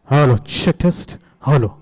Hello, check test. Hello.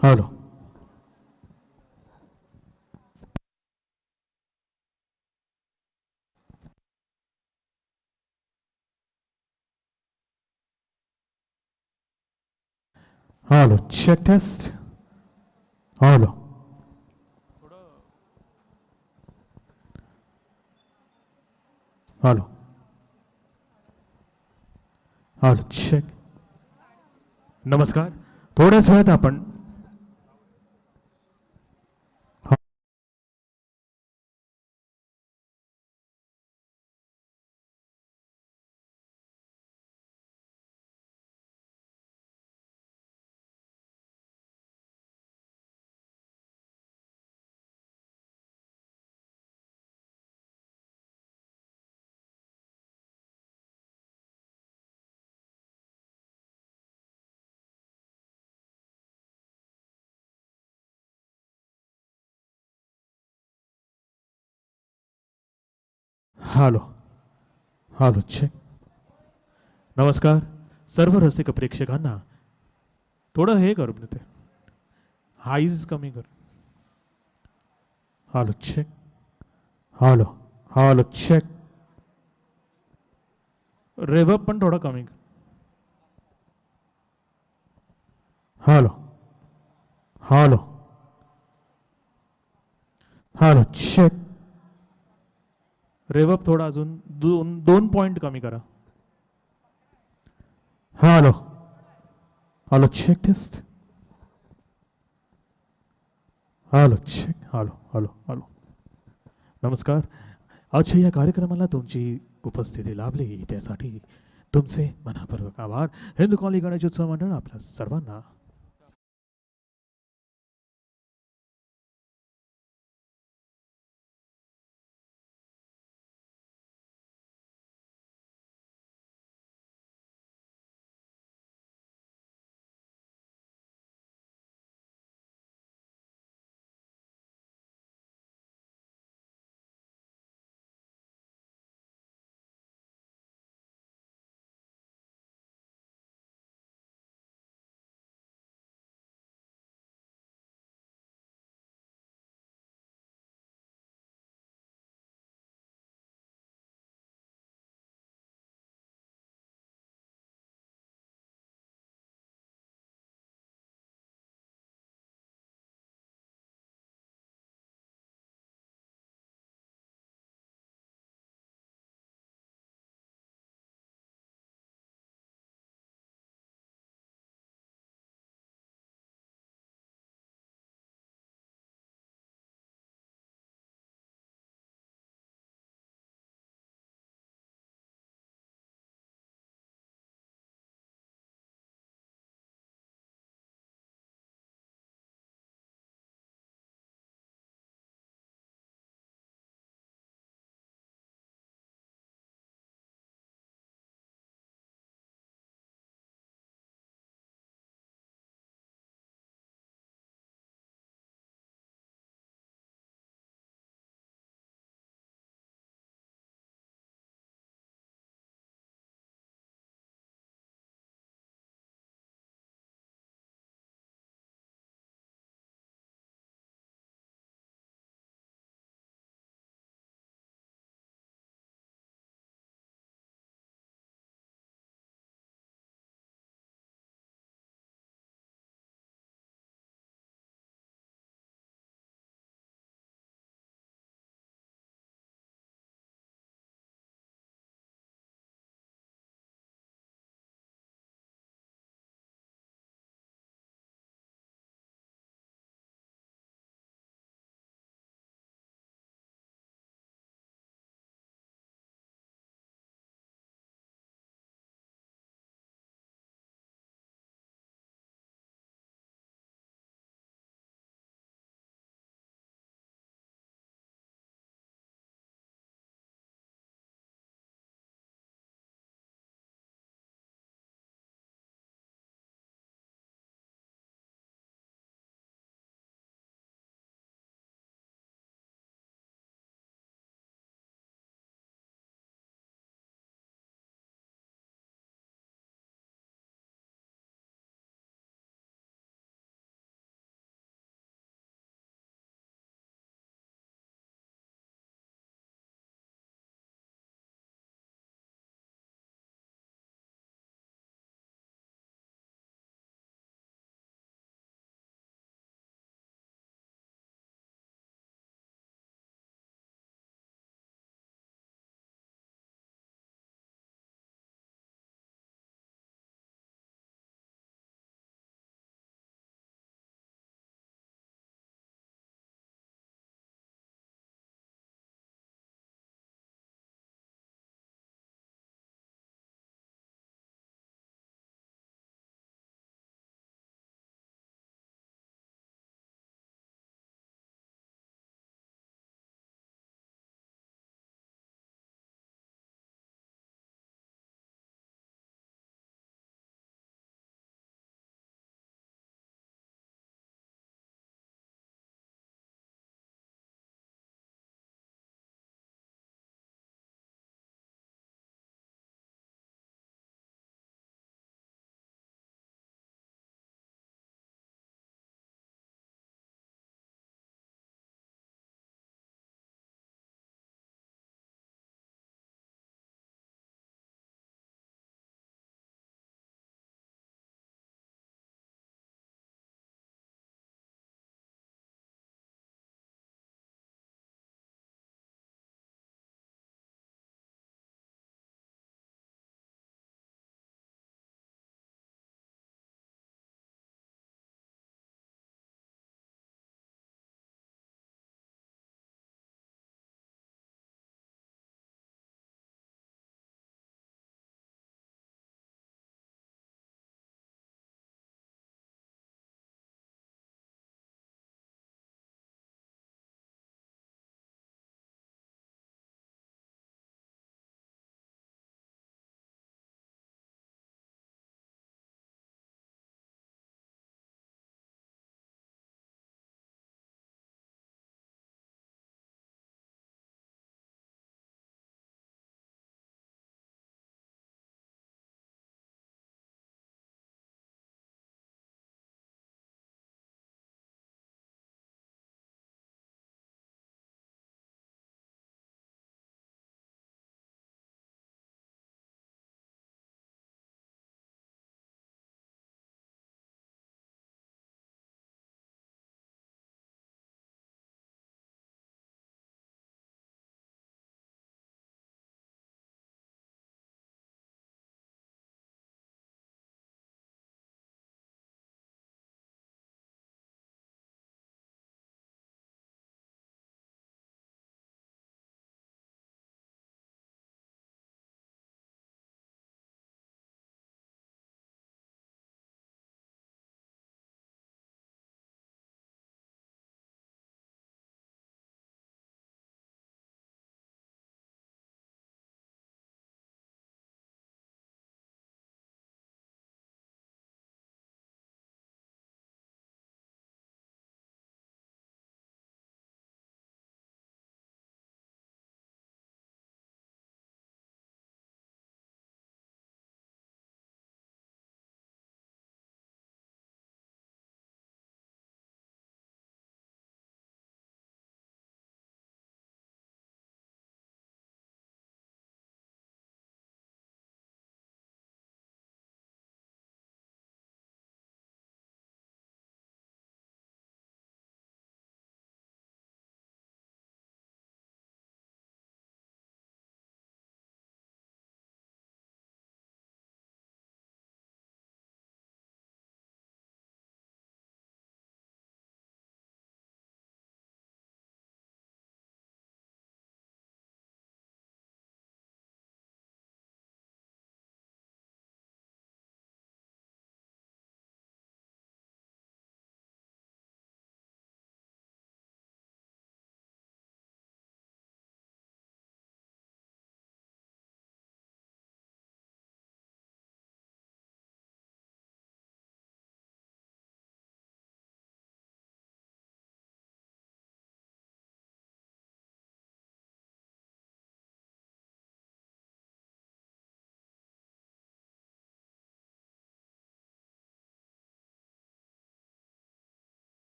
Hello. Hello. Check test. Hello. Hello. Hello. Check. नमस्कार. थोड्याच वेळात आपण हॅलो. हॅलो. चेक. नमस्कार. सर्व रसिक प्रेक्षकांना थोडं हे करू ते हाईज कमी कर. Hello. Check. Hello. Hello. Check. रेवअप पण थोडा कमी कर. हॅलो. हॅलो. हॅलो. चेक. रेवअप थोडा अजून दोन दोन पॉईंट कमी करा. Hello. Hello. Check test. Hello. Check. Hello. Hello. Hello. नमस्कार. आजच्या या कार्यक्रमाला तुमची उपस्थिती लाभली त्यासाठी तुमचे मनापूर्वक आभार. हिंदू कॉलनी गणेशोत्सव मंडळ आपल्या सर्वांना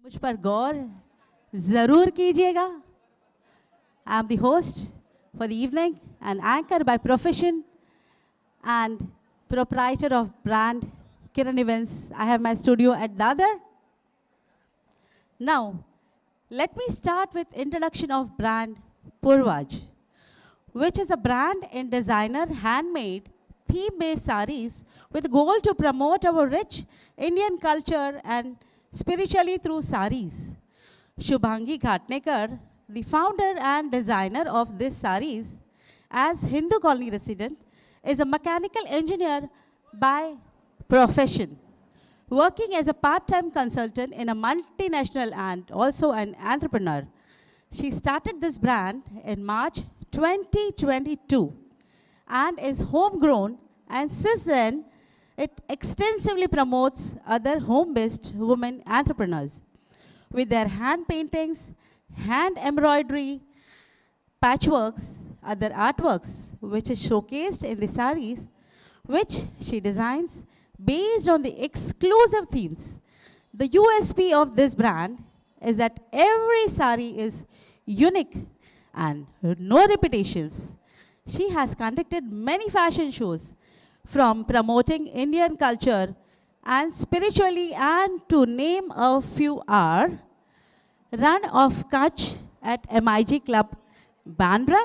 मुझ पर गौर जरूर कीजिएगा. I am the host for the evening and anchor by profession and proprietor of brand Kiran Events. I have my studio at Dadar. Now, let me start with introduction of brand Purvaj, which is a brand in designer handmade theme-based sarees with goal to promote our rich Indian culture and spiritually through sarees. Shubhangi Ghatnekar, the founder and designer of these sarees, as Hindu colony resident, is a mechanical engineer by profession, working as a part-time consultant in a multinational and also an entrepreneur. She started this brand in March 2022 and is homegrown, and since then it extensively promotes other home-based women entrepreneurs with their hand paintings, hand embroidery, patchworks, other artworks, which is showcased in the sarees, which she designs based on the exclusive themes. The USP of this brand is that every saree is unique and no repetitions. She has conducted many fashion shows from promoting Indian culture and spiritually, and to name a few are Run of Kutch at MIG Club, Bandra,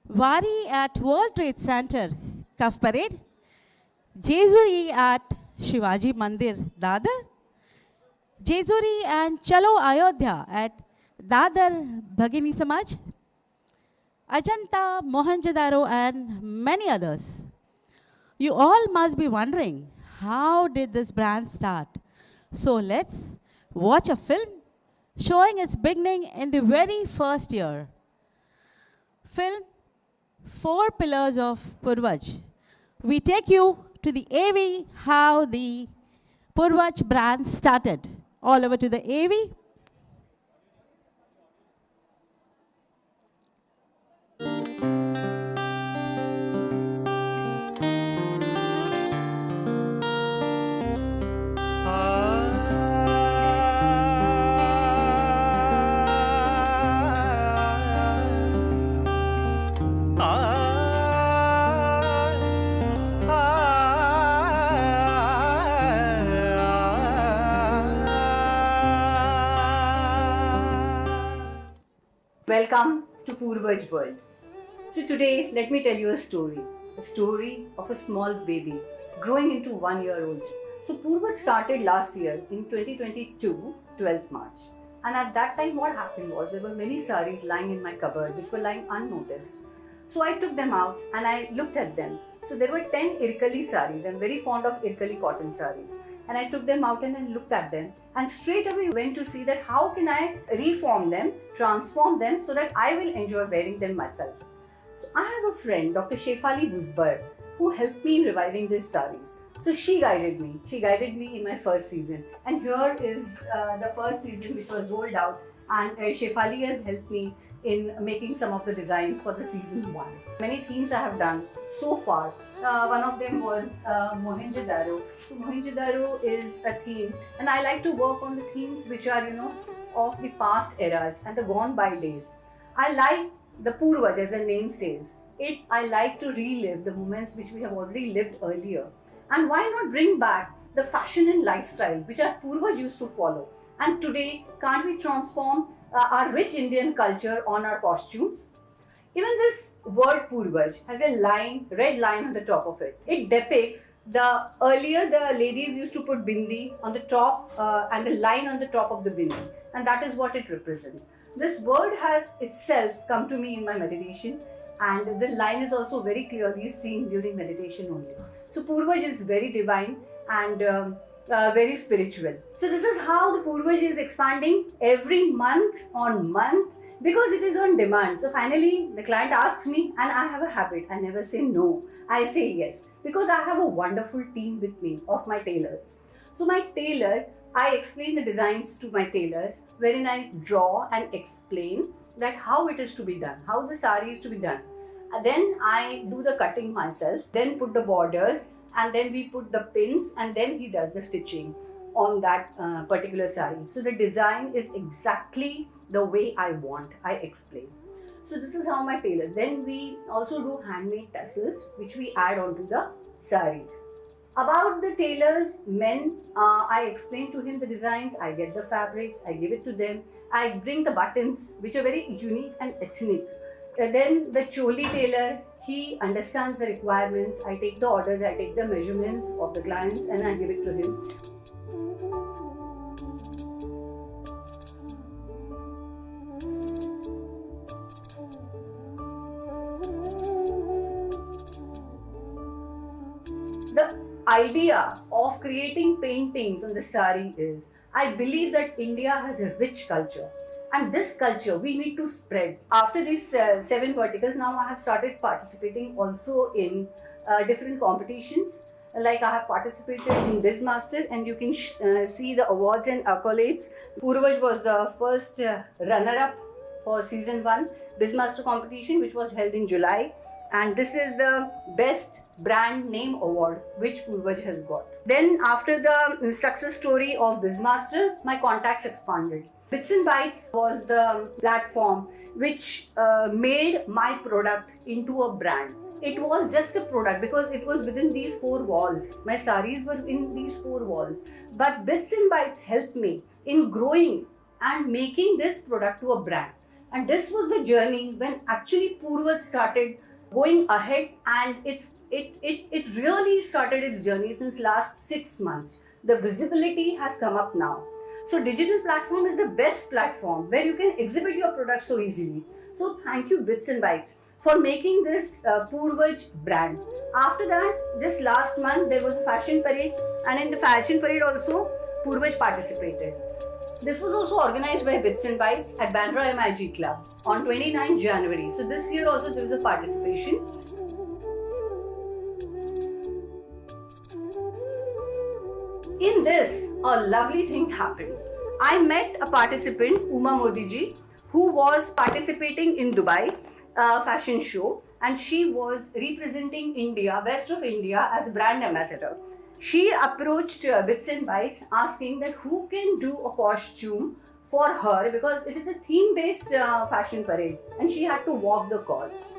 Wari at World Trade Center, Kaf Parade, Jezuri at Shivaji Mandir, Dadar, Jezuri and Chalo Ayodhya at Dadar Bhagini Samaj, Ajanta, Mohenjo-daro, and many others. You all must be wondering, how did this brand start? So let's watch a film showing its beginning in the very first year. Film Four Pillars of Purvaj. We take you to the AV, how the Purvaj brand started. All over to the AV. Welcome to Purvaj World. So today, let me tell you a story of a small baby growing into 1 year old. So Purvaj started last year in 2022, 12th March. And at that time, what happened was there were many saris lying in my cupboard which were lying unnoticed. So I took them out and I looked at them. So there were 10 Irkali saris. I'm very fond of Irkali cotton saris. And I took them out and I looked at them and straight away went to see that how can I reform them, transform them so that I will enjoy wearing them myself. So I have a friend, Dr. Shefali Busbar, who helped me in reviving these saris. So she guided me. She guided me in my first season. And here is the first season which was rolled out, and Shefali has helped me in making some of the designs for the season 1. Many themes I have done so far. One of them was Mohenjo-daro. So Mohenjo-daro is a theme, and I like to work on the themes which are, of the past eras and the gone by days. I like the Purvaj, as the name says. I like to relive the moments which we have already lived earlier. And why not bring back the fashion and lifestyle which our Purvaj used to follow? And today, can't we transform our rich Indian culture on our costumes? Even this word Purvaj has a line, red line on the top of it. It depicts earlier the ladies used to put bindi on the top and a line on the top of the bindi, and that is what it represents. This word has itself come to me in my meditation, and the line is also very clearly seen during meditation only. So Purvaj is very divine and very spiritual. So this is how the Purvaj is expanding every month on month, because it is on demand. So finally the client asks me, and I have a habit, I never say no, I say yes, because I have a wonderful team with me of my tailors. So my tailor, I explain the designs to my tailors, wherein I draw and explain that how it is to be done, how the sari is to be done. And then I do the cutting myself, then put the borders, and then we put the pins, and then he does the stitching. on that particular sari. So the design is exactly the way I want. I explain. So this is how my tailors. Then we also do handmade tassels, which we add onto the saris. About the tailors, men, I explain to him the designs, I get the fabrics, I give it to them, I bring the buttons, which are very unique and ethnic. Then the choli tailor, he understands the requirements, I take the orders, I take the measurements of the clients and I give it to him. The idea of creating paintings on the sari is, I believe that India has a rich culture, and this culture we need to spread. After these 7 verticals, now I have started participating also in different competitions. Like I have participated in BizMaster, and you can see the awards and accolades. Purvaj was the first runner-up for season 1 BizMaster competition, which was held in July. And this is the best brand name award which Purvaj has got. Then after the success story of BizMaster, my contacts expanded. Bits and Bytes was the platform which made my product into a brand. It was just a product because it was within these 4 walls. My saris were in these 4 walls. But Bits and Bytes helped me in growing and making this product to a brand. And this was the journey when actually Purvaj started going ahead, and it really started its journey since last 6 months. The visibility has come up now. So digital platform is the best platform where you can exhibit your product so easily. So thank you Bits and Bytes for making this Purvaj brand. After that, just last month there was a fashion parade, and in the fashion parade also Purvaj participated. This was also organized by Bits and Bytes at Bandra MIG Club on 29 January. So this year also there was a participation. In this, a lovely thing happened. I met a participant, Uma Modi ji, who was participating in Dubai fashion show, and she was representing India, west of India, as brand ambassador. She approached Bits and Bytes asking that who can do a costume for her, because it is a theme-based fashion parade and she had to walk the cause.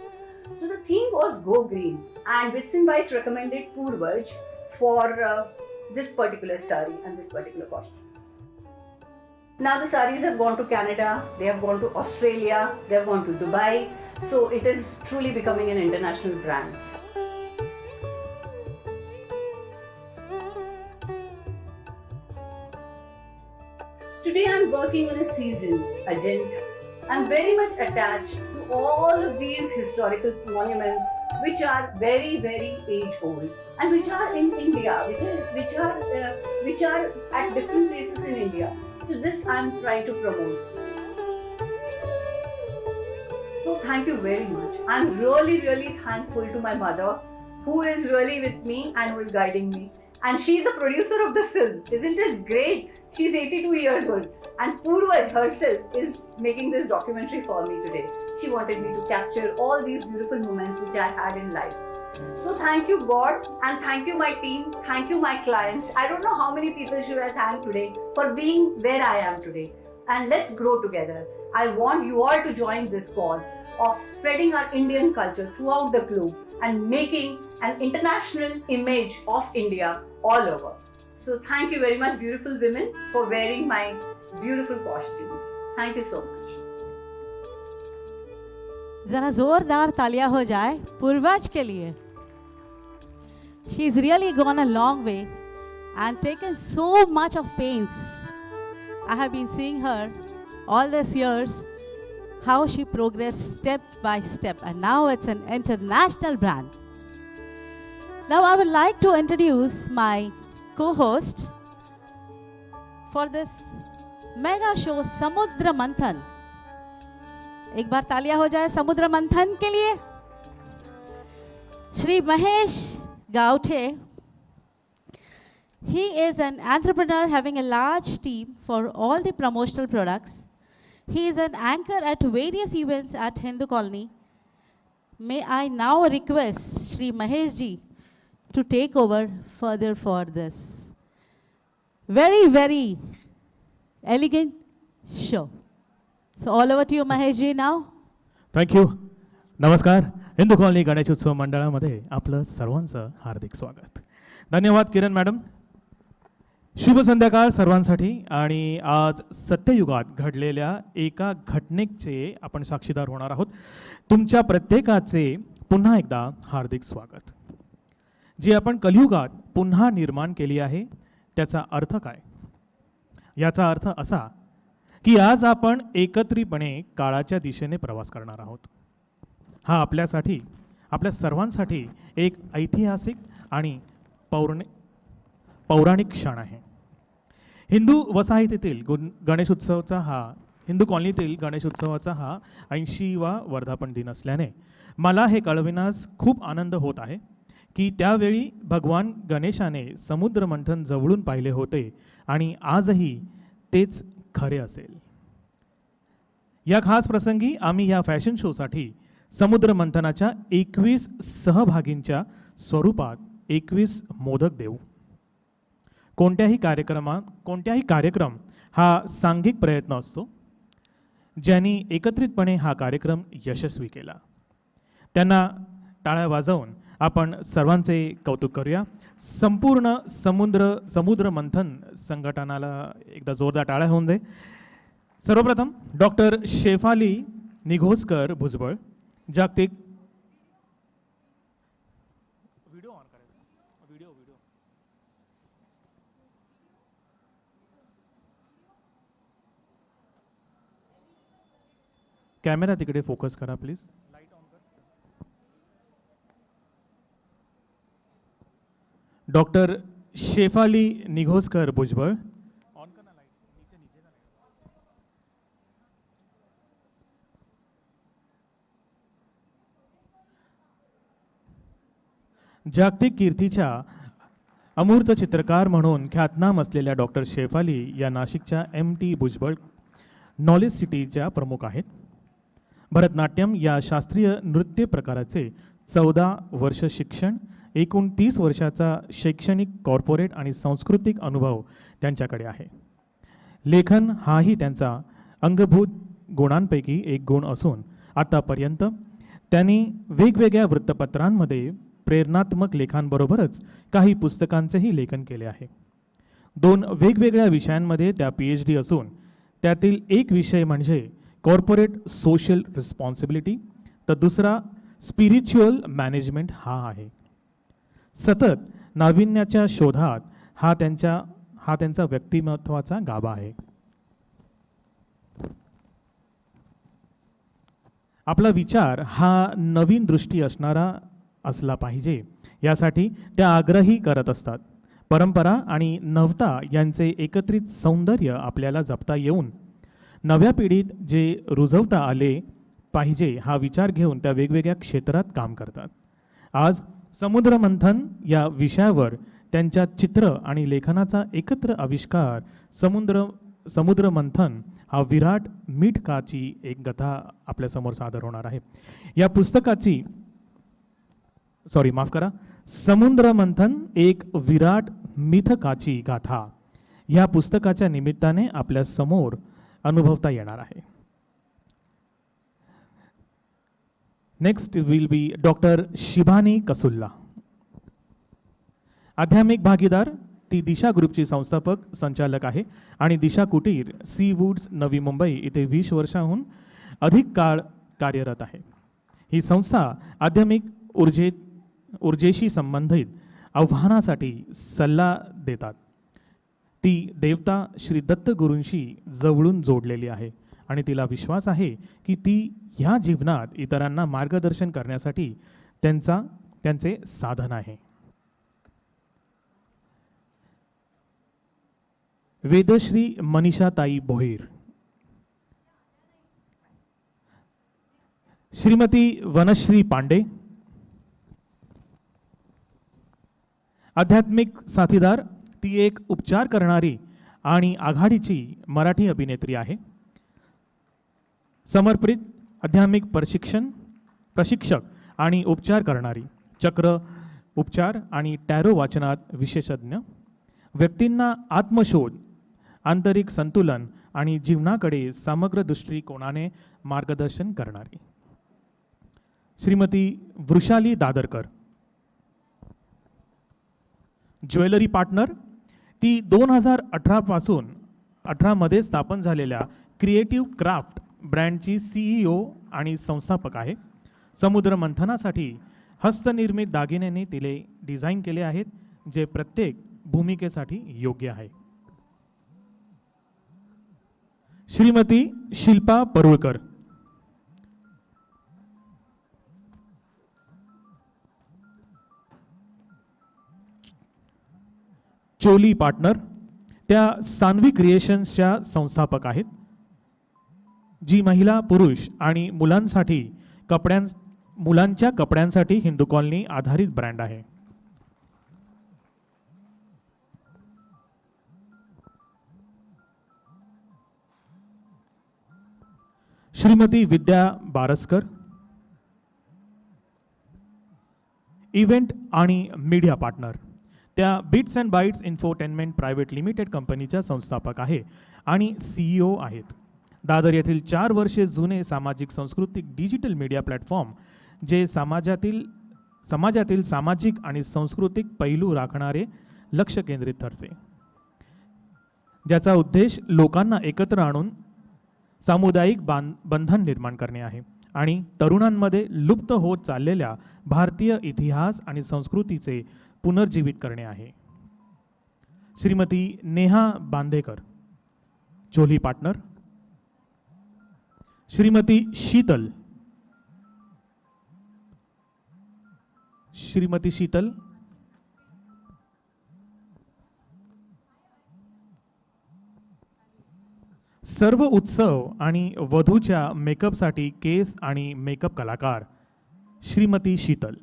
So the theme was Go Green, and Bits and Bytes recommended Purvaj for this particular sari and this particular costume. Now the saris have gone to Canada, they have gone to Australia, they have gone to Dubai. So it is truly becoming an international brand. Today I am working on a season agenda. I am very much attached to all of these historical monuments which are very, very age old and which are in India, which are at different places in India. So this I am trying to promote. So thank you very much. I am really, really thankful to my mother, who is really with me and who is guiding me. And she is the producer of the film. Isn't it great? She is 82 years old. And Purvaj herself is making this documentary for me today. She wanted me to capture all these beautiful moments which I had in life. So thank you God, and thank you my team, thank you my clients. I don't know how many people should I thank today for being where I am today. And let's grow together. I want you all to join this cause of spreading our Indian culture throughout the globe and making an international image of India all over. So thank you very much, beautiful women, for wearing my beautiful costumes. Thank you so much. जरा जोरदार तालियां हो जाए पूर्वज के लिए. She's really gone a long way and taken so much of pains. I have been seeing her all these years, how she progressed step by step, and now it's an international brand. Now I would like to introduce my co-host for this mega show Samudra Manthan. एक बार तालियां हो जाए समुद्र मंथन के लिए. Shri Mahesh Gaute. He is an entrepreneur having a large team for all the promotional products. He is an anchor at various events at Hindu Colony. May I now request Shri Mahesh ji to take over further for this. Very, very elegant show. So all over to you, Mahesh ji, now. Thank you. नमस्कार. Hindu colony Ganesh उत्सव मंडळामध्ये आपलं सर्वांचं हार्दिक स्वागत. धन्यवाद किरण madam. शुभ संध्याकाळ सर्वांसाठी. आणि आज सत्ययुगात घडलेल्या एका घटनेचे आपण साक्षीदार होणार आहोत. तुमच्या प्रत्येकाचे पुन्हा एकदा हार्दिक स्वागत. जी आपण कलियुगात पुन्हा निर्माण केली आहे त्याचा अर्थ काय? याचा अर्थ असा की आज आपण एकत्रितपणे काळाच्या दिशेने प्रवास करणार आहोत. हा आपल्यासाठी, आपल्या सर्वांसाठी एक ऐतिहासिक आणि पौराणिक क्षण आहे. हिंदू वसाहतीतील गणेश उत्सवाचा हिंदू कॉलनीतील गणेश उत्सवाचा हा 80वा वर्धापन दिन असल्याने मला हे कळविण्यास खूप आनंद होत आहे की त्यावेळी भगवान गणेशाने समुद्र मंथन जवळून पाहिले होते आणि आजही तेच खरे असेल. या खास प्रसंगी आम्ही या फॅशन शोसाठी समुद्र मंथनाच्या 21 सहभागींच्या स्वरूपात 21 मोदक देऊ. कोणत्याही कार्यक्रम हा सांघिक प्रयत्न असतो. ज्यांनी एकत्रितपणे हा कार्यक्रम यशस्वी केला त्यांना टाळ्या वाजवून आपण सर्वांचे कौतुक करूया. संपूर्ण समुद्र मंथन संघटनाला एकदा जोरदार टाळ्या होऊन दे. सर्वप्रथम डॉक्टर शेफाली निघोजकर भुजबळ, जागतिक कॅमेरा तिकडे फोकस करा प्लीज. डॉक्टर शेफाली निघोजकर भुजबळ, जागतिक कीर्तीच्या अमूर्त चित्रकार म्हणून ख्यातनाम असलेल्या डॉक्टर शेफाली या नाशिकच्या MT भुजबळ नॉलेज सिटीच्या प्रमुख आहेत. भरतनाट्यम या शास्त्रीय नृत्य प्रकाराचे 14 वर्ष शिक्षण, एकूण 30 वर्षाचा शैक्षणिक, कॉर्पोरेट आणि सांस्कृतिक अनुभव त्यांच्याकडे आहे. लेखन हाही त्यांचा अंगभूत गुणांपैकी एक गुण असून आतापर्यंत त्यांनी वेगवेगळ्या वृत्तपत्रांमध्ये प्रेरणात्मक लेखांबरोबरच काही पुस्तकांचेही लेखन केले आहे. 2 वेगवेगळ्या विषयांमध्ये त्या PhD असून त्यातील एक विषय म्हणजे कॉर्पोरेट सोशल रिस्पॉन्सिबिलिटी तर दुसरा स्पिरिच्युअल मॅनेजमेंट हा आहे. सतत नाविन्याच्या शोधात हा त्यांचा व्यक्तिमत्वाचा गाभा आहे. आपला विचार हा नवीन दृष्टी असणारा असला पाहिजे यासाठी त्या आग्रही करत असतात. परंपरा आणि नवता यांचे एकत्रित सौंदर्य आपल्याला जपता येऊन नव्या पिढीत जे रुजवता आले पाहिजे हा विचार घेऊन त्या वेगवेगळ्या क्षेत्रात काम करतात. आज समुद्र मंथन या विषयावर त्यांच्या चित्र आणि लेखनाचा एकत्र आविष्कार समुद्र मंथन हा विराट मिठकाची एक कथा आपल्यासमोर सादर होणार आहे. या पुस्तकाची समुद्र मंथन एक विराट मिथकाची गाथा या पुस्तकाच्या निमित्ताने आपल्या समोर अनुभवता येणार आहे. Next will be doctor Shibani Kasulla, आध्यात्मिक भागीदार. ती दिशा ग्रुपची संस्थापक संचालक आहे आणि दिशा कुटीर सी वूड्स नवी मुंबई इथे 20 वर्षांहून अधिक काळ कार्यरत आहे. ही संस्था आध्यात्मिक ऊर्जेशी संबंधित आव्हानासाठी सल्ला देतात. ती देवता श्री दत्त गुरूंशी जवळून जोडलेली आहे आणि तिला विश्वास आहे की ती ह्या जीवनात इतरांना मार्गदर्शन करण्यासाठी त्यांचे साधन आहे. वेदश्री मनीषाताई भोईर, श्रीमती वनश्री पांडे, आध्यात्मिक साथीदार. ती एक उपचार करणारी आणि आघाडीची मराठी अभिनेत्री आहे. समर्पित आध्यात्मिक प्रशिक्षक आणि उपचार करणारी, चक्र उपचार आणि टॅरो वाचनात विशेषज्ञ. व्यक्तींना आत्मशोध, आंतरिक संतुलन आणि जीवनाकडे समग्र दृष्टिकोनाने मार्गदर्शन करणारी श्रीमती वृषाली दादरकर. ज्वेलरी पार्टनर, ती 2018 पासून 18 मध्ये स्थापन झालेल्या क्रिएटिव्ह क्राफ्ट ब्रँडची CEO आणि संस्थापक आहे. समुद्र मंथनासाठी हस्तनिर्मित दागिन्यांनी तिने डिझाईन केले आहेत, जे प्रत्येक भूमिकेसाठी योग्य आहे. श्रीमती शिल्पा परुळकर. चोली पार्टनर, त्या सान्वी क्रिएशन्सच्या संस्थापक आहेत, जी महिला, पुरुष आणि मुलांच्या कपड्यांसाठी हिंदू कॉलनी आधारित ब्रँड आहे. श्रीमती विद्या बारसकर. इव्हेंट आणि मीडिया पार्टनर, त्या bits and bytes infotainment private limited कंपनीच्या संस्थापक आहे आणि CEO आहेत. दादर येथील 4 वर्षे जुने सामाजिक सांस्कृतिक डिजिटल मीडिया प्लॅटफॉर्म, जे समाजातील सामाजिक आणि सांस्कृतिक पैलू राखणारे लक्ष केंद्रित ठरते, ज्याचा उद्देश लोकांना एकत्र आणून सामुदायिक बंधन निर्माण करणे आहे आणि तरुणांमध्ये लुप्त होत चाललेल्या भारतीय इतिहास आणि संस्कृतीचे पुनर्जीवित करणे आहे. श्रीमती नेहा बांदेकर. चोली पार्टनर. श्रीमती शीतल. सर्व उत्सव आणि वधूच्या मेकअपसाठी केस आणि मेकअप कलाकार श्रीमती शीतल.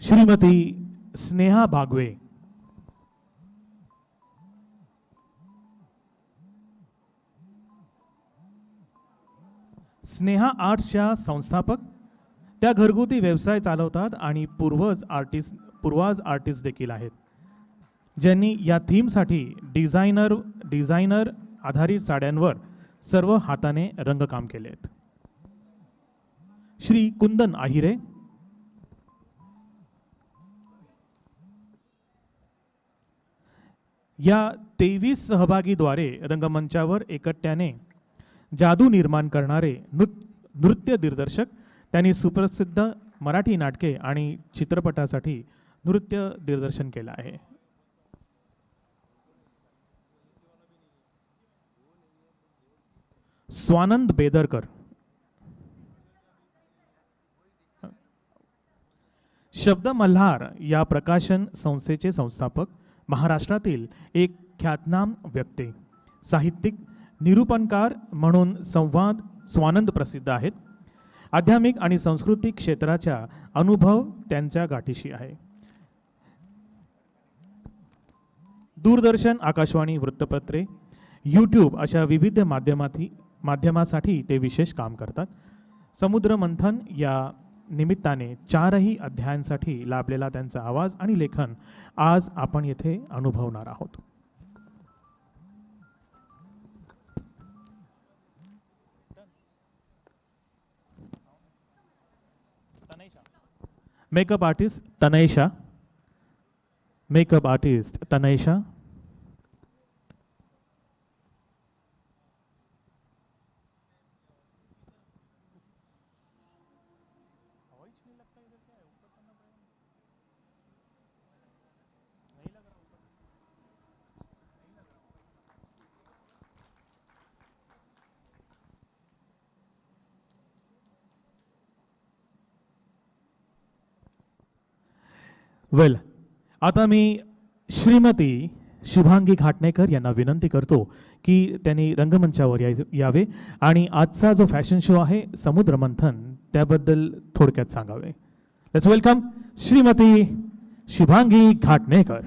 श्रीमती स्नेहा भागवे. स्नेहा आर्ट्सच्या संस्थापक, त्या घरगुती व्यवसाय चालवतात आणि पूर्वाज आर्टिस्ट देखील आहेत, ज्यांनी या थीमसाठी डिझायनर आधारित साड्यांवर सर्व हाताने रंगकाम केले आहेत. श्री कुंदन आहिरे. या 23 सहभागीद्वारे रंगमंचावर एकट्याने जादू निर्माण करणारे नृत्य दिग्दर्शक, त्यांनी सुप्रसिद्ध मराठी नाटके आणि चित्रपटासाठी नृत्य दिग्दर्शन केलं आहे. स्वानंद बेदरकर. शब्द मल्हार या प्रकाशन संस्थेचे संस्थापक, महाराष्ट्रातील एक ख्यातनाम व्यक्ती, साहित्यिक, निरूपणकार म्हणून स्वानंद प्रसिद्ध आहेत. आध्यात्मिक आणि सांस्कृतिक क्षेत्राचा अनुभव त्यांच्या गाठीशी आहे. दूरदर्शन, आकाशवाणी, वृत्तपत्रे, YouTube अशा विविध माध्यमासाठी ते विशेष काम करतात. समुद्र मंथन या निमित्ताने 4ही अध्यायांसाठी लाभलेला त्यांचा आवाज आणि लेखन आज आपण येथे अनुभवणार आहोत. Makeup artist तनयशा. वेल, आता मी श्रीमती शुभांगी घाटणेकर यांना विनंती करतो की त्यांनी रंगमंचावर यावे आणि आजचा जो फॅशन शो आहे समुद्र मंथन त्याबद्दल थोडक्यात सांगावे. Let's welcome Shrimati Shubhangi Ghatnekar.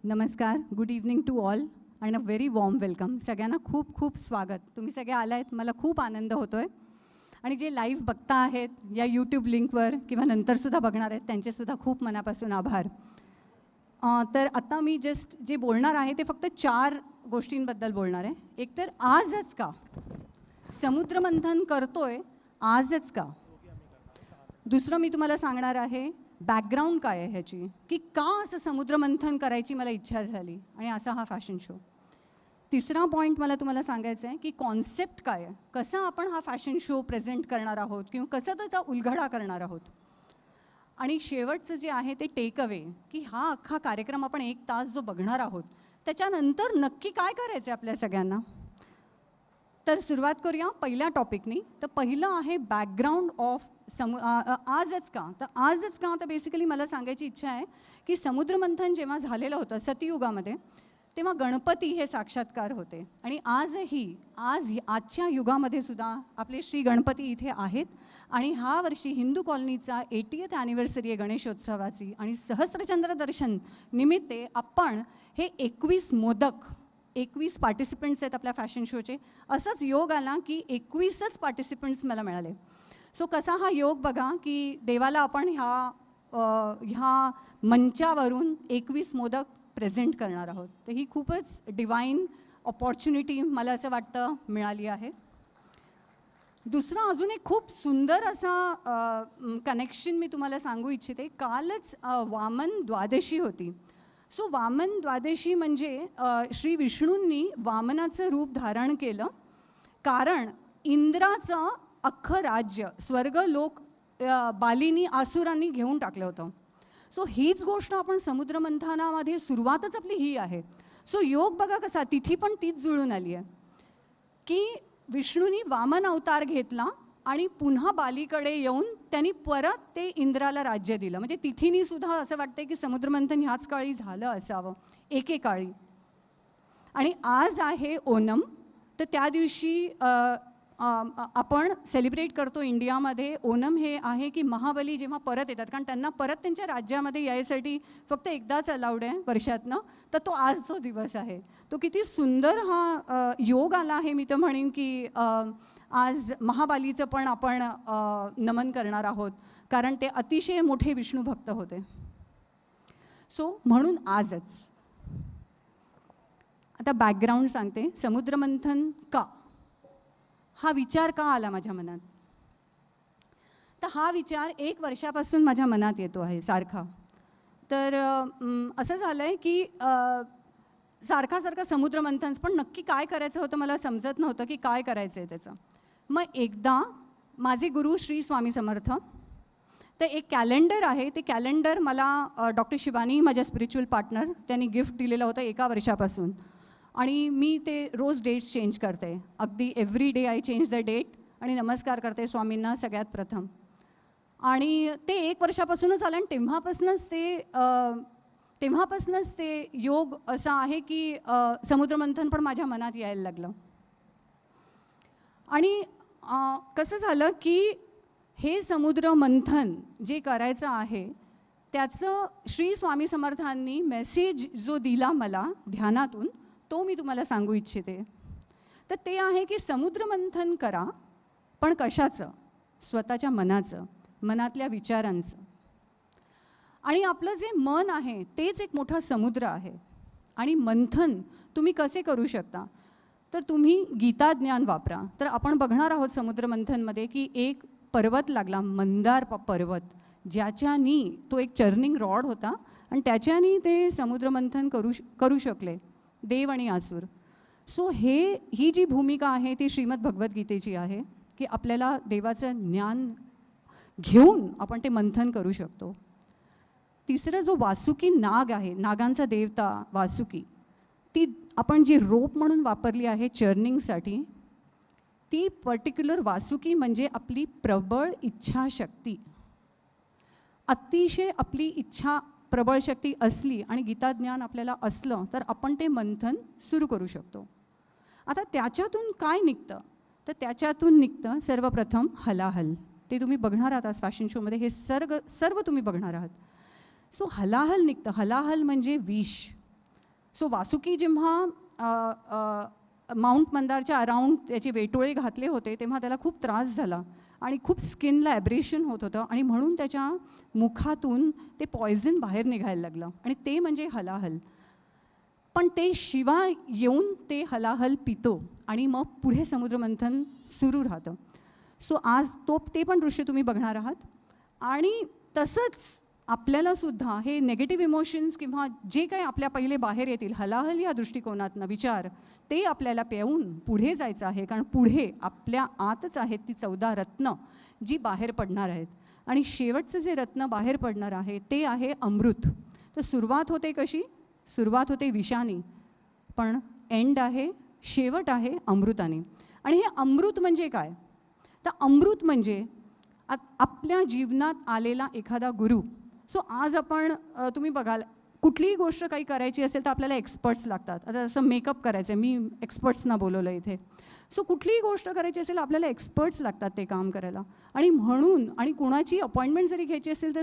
नमस्कार, गुड इव्हनिंग टू ऑल आणि अ व्हेरी वॉर्म वेलकम. सगळ्यांना खूप खूप स्वागत. तुम्ही सगळे आला आहेत, मला खूप आनंद होतो आहे. आणि जे लाईव्ह बघता आहेत या यूट्यूब लिंकवर किंवा नंतरसुद्धा बघणार आहेत त्यांचेसुद्धा खूप मनापासून आभार. तर आता मी जस्ट जे बोलणार आहे ते फक्त 4 गोष्टींबद्दल बोलणार आहे. एक तर आजच का समुद्रमंथन करतोय, आजच का. दुसरं मी तुम्हाला सांगणार आहे बॅकग्राऊंड काय आहे ह्याची, की का असं समुद्रमंथन करायची मला इच्छा झाली आणि असा हा फॅशन शो. तिसरा पॉईंट मला तुम्हाला सांगायचं आहे की कॉन्सेप्ट काय आहे, कसा आपण हा फॅशन शो प्रेझेंट करणार आहोत किंवा कसं त्याचा उलगडा करणार आहोत. आणि शेवटचं जे आहे ते टेक अवे, की हा अख्खा कार्यक्रम आपण 1 तास जो बघणार आहोत त्याच्यानंतर नक्की काय करायचं आहे आपल्या सगळ्यांना. तर सुरुवात करूया पहिल्या टॉपिकनी. तर पहिलं आहे बॅकग्राऊंड ऑफ आजच का. तर आजच का तर बेसिकली मला सांगायची इच्छा आहे की समुद्रमंथन जेव्हा झालेलं होतं सतयुगामध्ये तेव्हा गणपती हे साक्षात्कार होते. आणि आजच्या युगामध्ये सुद्धा आपले श्री गणपती इथे आहेत. आणि ह्या वर्षी हिंदू कॉलनीचा 80th ॲनिव्हर्सरी आहे गणेशोत्सवाची. आणि सहस्त्रचंद्र दर्शन निमित्ते आपण हे 21 मोदक 21 पार्टिसिपंट्स आहेत आपल्या फॅशन शोचे. असंच योग आला की 21च पार्टिसिपंट्स मला मिळाले. सो कसा हा योग बघा की देवाला आपण ह्या मंचावरून 21 मोदक प्रेझेंट करणार आहोत. तर ही खूपच डिवाईन ऑपॉर्च्युनिटी मला असं वाटतं मिळाली आहे. दुसरा अजून एक खूप सुंदर असा कनेक्शन मी तुम्हाला सांगू इच्छिते. कालच वामन द्वादशी होती. सो वामन द्वादशी म्हणजे श्री विष्णूंनी वामनाचं रूप धारण केलं कारण इंद्राचं अख्खं राज्य स्वर्ग लोक बालीनी आसुरांनी घेऊन टाकलं होतं. सो हीच गोष्ट आपण समुद्रमंथनामध्ये सुरुवातच आपली ही आहे. सो योग बघा कसा तिथी पण तीच जुळून आली आहे की विष्णूंनी वामन अवतार घेतला आणि पुन्हा बालीकडे येऊन त्यांनी परत ते इंद्राला राज्य दिलं. म्हणजे तिथीनी सुद्धा असं वाटतं की समुद्रमंथन ह्याच काळी झालं असावं एकेकाळी. आणि आज आहे ओणम. तर त्या दिवशी आपण सेलिब्रेट करतो इंडियामध्ये. ओणम हे आहे की महाबली जेव्हा परत येतात, कारण त्यांना परत त्यांच्या राज्यामध्ये यायसाठी फक्त एकदाच अलाउड आहे वर्षातनं, तर तो आज तो दिवस आहे. तो किती सुंदर हा योग आला आहे. मी तर म्हणेन की आज महाबालीचं पण आपण नमन करणार आहोत कारण ते अतिशय मोठे विष्णू भक्त होते. सो म्हणून आजच. आता बॅकग्राऊंड सांगते. समुद्रमंथन का हा विचार का आला माझ्या मनात. तर हा विचार 1 वर्षापासून माझ्या मनात येतो आहे सारखा. तर असं झालं आहे की सारखा समुद्रमंथन, पण नक्की काय करायचं होतं मला समजत नव्हतं की काय करायचं आहे त्याचं. मग एकदा माझे गुरु श्री स्वामी समर्थ, तर एक कॅलेंडर आहे, ते कॅलेंडर मला डॉक्टर शिवानी माझ्या स्पिरिच्युअल पार्टनर त्यांनी गिफ्ट दिलेलं होतं 1 वर्षापासून. आणि मी ते रोज डेट्स चेंज करते. अगदी every day I change the date आणि नमस्कार करते स्वामींना सगळ्यात प्रथम. आणि ते 1 वर्षापासूनच आलं आणि तेव्हापासूनच ते योग असा आहे की समुद्रमंथन पण माझ्या मनात यायला लागलं. आणि कसं झालं की हे समुद्रमंथन जे करायचं आहे त्याचं श्री स्वामी समर्थांनी मेसेज जो दिला मला ध्यानातून तो मी तुम्हाला सांगू इच्छिते. तर ते आहे की समुद्रमंथन करा, पण कशाचं? स्वतःच्या मनाचं, मनातल्या विचारांचं. आणि आपलं जे मन आहे तेच एक मोठा समुद्र आहे. आणि मंथन तुम्ही कसे करू शकता, तर तुम्ही गीता ज्ञान वापरा. तर आपण बघणार आहोत समुद्रमंथनमध्ये की एक पर्वत लागला, मंदार पर्वत, ज्याच्यानी तो एक चर्निंग रॉड होता आणि त्याच्यानी ते समुद्रमंथन करू शकले देव आणि आसुर. सो ही जी भूमिका आहे ती श्रीमद भगवद्गीतेची आहे की आपल्याला देवाचं ज्ञान घेऊन आपण ते मंथन करू शकतो. तिसरं जो वासुकी नाग आहे, नागांचा देवता वासुकी, ती आपण जी रोप म्हणून वापरली आहे चर्निंगसाठी, ती पर्टिक्युलर वासुकी म्हणजे आपली प्रबळ इच्छाशक्ती. अतिशय आपली इच्छा प्रबळ शक्ती असली आणि गीताज्ञान आपल्याला असलं तर आपण ते मंथन सुरू करू शकतो. आता त्याच्यातून काय निघतं, तर त्याच्यातून निघतं सर्वप्रथम हलाहल. ते तुम्ही बघणार आहात आज फॅशन शोमध्ये, हे सर्व तुम्ही बघणार आहात. सो हलाहल निघतं. हलाहल म्हणजे विष. सो वासुकी जेव्हा माउंट मंदारच्या अराउंड त्याचे वेटोळे घातले होते तेव्हा त्याला खूप त्रास झाला आणि खूप स्किनला ॲब्रेशन होत होतं आणि म्हणून त्याच्या मुखातून ते पॉयझन बाहेर निघायला लागलं आणि ते म्हणजे हलाहल. पण ते शिवा येऊन ते हलाहल पितो आणि मग पुढे समुद्रमंथन सुरू राहतं. सो आज ते पण दृश्य तुम्ही बघणार आहात. आणि तसंच आपल्यालासुद्धा हे नेगेटिव्ह इमोशन्स किंवा जे काही आपल्या पहिले बाहेर येतील हलाहल या दृष्टिकोनातनं विचार ते आपल्याला पेऊन पुढे जायचं आहे. कारण पुढे आपल्या आतच आहेत ती 14 रत्न जी बाहेर पडणार आहेत. आणि शेवटचं जे रत्न बाहेर पडणार आहे ते आहे अमृत. तर सुरुवात होते कशी? सुरुवात होते विषाने, पण एंड आहे, शेवट आहे अमृताने. आणि हे अमृत म्हणजे काय? तर अमृत म्हणजे आपल्या जीवनात आलेला एखादा गुरु. सो आज आपण तुम्ही बघाल कुठलीही गोष्ट काही करायची असेल तर आपल्याला एक्सपर्ट्स लागतात. आता जसं मेकअप करायचं आहे, मी एक्सपर्ट्सना बोलवलं इथे. सो कुठलीही गोष्ट करायची असेल आपल्याला एक्सपर्ट्स लागतात ते काम करायला. आणि म्हणून आणि कुणाची अपॉइंटमेंट जरी घ्यायची असेल तर